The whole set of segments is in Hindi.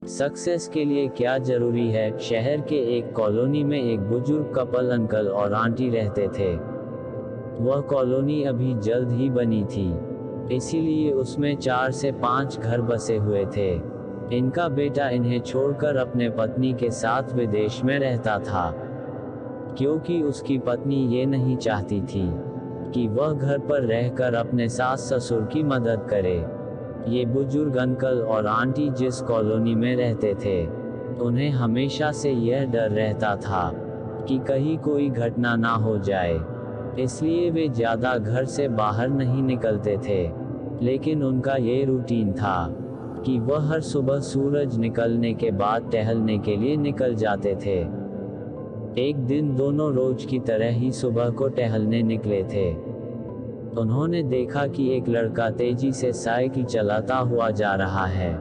सक्सेस के लिए क्या जरूरी है? शहर के एक कॉलोनी में एक बुजुर्ग कपल अंकल और आंटी रहते थे। वह कॉलोनी अभी जल्द ही बनी थी, इसीलिए उसमें 4 से 5 घर बसे हुए थे। इनका बेटा इन्हें छोड़कर अपने पत्नी के साथ विदेश में रहता था, क्योंकि उसकी पत्नी ये नहीं चाहती थी कि वह घर पर रहकर अपने सास ससुर की मदद करे। ये बुजुर्ग अंकल और आंटी जिस कॉलोनी में रहते थे, उन्हें हमेशा से यह डर रहता था कि कहीं कोई घटना ना हो जाए, इसलिए वे ज़्यादा घर से बाहर नहीं निकलते थे। लेकिन उनका ये रूटीन था कि वह हर सुबह सूरज निकलने के बाद टहलने के लिए निकल जाते थे। एक दिन दोनों रोज की तरह ही सुबह को टहलने निकले थे। उन्होंने देखा कि एक लड़का तेजी से साइकिल चलाता हुआ जा रहा है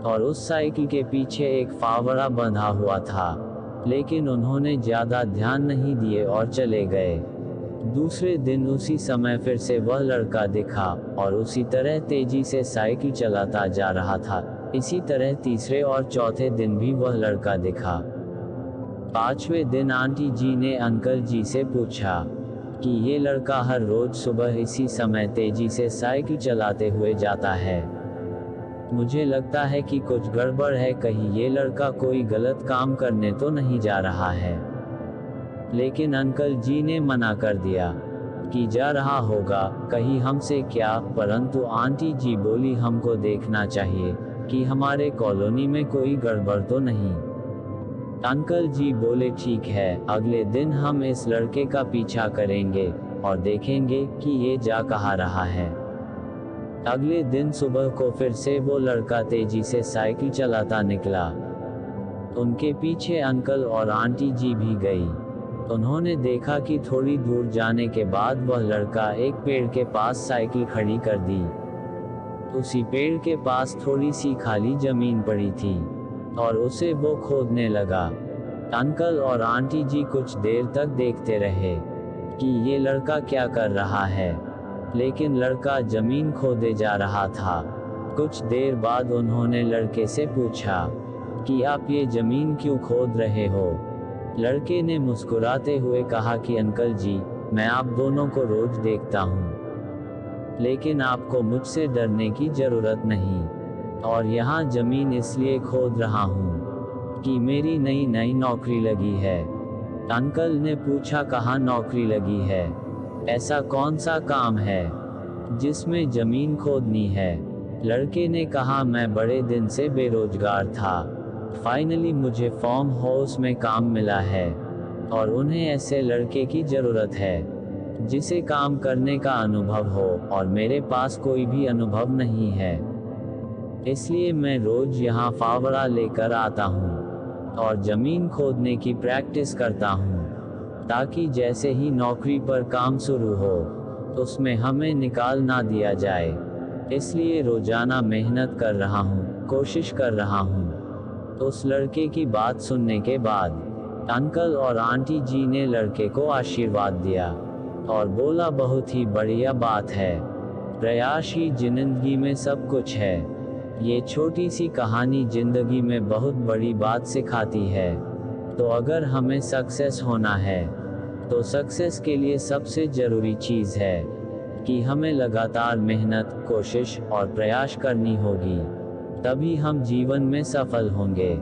और उस साइकिल के पीछे एक फावड़ा बंधा हुआ था, लेकिन उन्होंने ज़्यादा ध्यान नहीं दिए और चले गए। दूसरे दिन उसी समय फिर से वह लड़का दिखा और उसी तरह तेजी से साइकिल चलाता जा रहा था। इसी तरह तीसरे और चौथे दिन भी वह लड़का दिखा। 5वें दिन आंटी जी ने अंकल जी से पूछा कि ये लड़का हर रोज सुबह इसी समय तेजी से साइकिल चलाते हुए जाता है। मुझे लगता है कि कुछ गड़बड़ है, कहीं ये लड़का कोई गलत काम करने तो नहीं जा रहा है। लेकिन अंकल जी ने मना कर दिया कि जा रहा होगा, कहीं हमसे क्या। परंतु आंटी जी बोली, हमको देखना चाहिए कि हमारे कॉलोनी में कोई गड़बड़ तो नहीं। अंकल जी बोले, ठीक है, अगले दिन हम इस लड़के का पीछा करेंगे और देखेंगे कि ये जा कहाँ रहा है। अगले दिन सुबह को फिर से वो लड़का तेजी से साइकिल चलाता निकला। उनके पीछे अंकल और आंटी जी भी गई। उन्होंने देखा कि थोड़ी दूर जाने के बाद वह लड़का एक पेड़ के पास साइकिल खड़ी कर दी। उसी पेड़ के पास थोड़ी सी खाली जमीन पड़ी थी और उसे वो खोदने लगा। अंकल और आंटी जी कुछ देर तक देखते रहे कि ये लड़का क्या कर रहा है, लेकिन लड़का जमीन खोदे जा रहा था। कुछ देर बाद उन्होंने लड़के से पूछा कि आप ये जमीन क्यों खोद रहे हो? लड़के ने मुस्कुराते हुए कहा कि अंकल जी, मैं आप दोनों को रोज देखता हूँ, लेकिन आपको मुझसे डरने की जरूरत नहीं, और यहाँ जमीन इसलिए खोद रहा हूँ कि मेरी नई नई नौकरी लगी है। अंकल ने पूछा, कहाँ नौकरी लगी है? ऐसा कौन सा काम है जिसमें जमीन खोदनी है? लड़के ने कहा, मैं बड़े दिन से बेरोजगार था, फाइनली मुझे फार्म हाउस में काम मिला है और उन्हें ऐसे लड़के की जरूरत है जिसे काम करने का अनुभव हो, और मेरे पास कोई भी अनुभव नहीं है। इसलिए मैं रोज यहाँ फावड़ा लेकर आता हूँ और जमीन खोदने की प्रैक्टिस करता हूँ, ताकि जैसे ही नौकरी पर काम शुरू हो उसमें हमें निकाल ना दिया जाए। इसलिए रोजाना मेहनत कर रहा हूँ, कोशिश कर रहा हूँ। उस लड़के की बात सुनने के बाद अंकल और आंटी जी ने लड़के को आशीर्वाद दिया और बोला, बहुत ही बढ़िया बात है, प्रयास ही जिंदगी में सब कुछ है। ये छोटी सी कहानी जिंदगी में बहुत बड़ी बात सिखाती है। तो अगर हमें सक्सेस होना है तो सक्सेस के लिए सबसे ज़रूरी चीज़ है कि हमें लगातार मेहनत, कोशिश और प्रयास करनी होगी, तभी हम जीवन में सफल होंगे।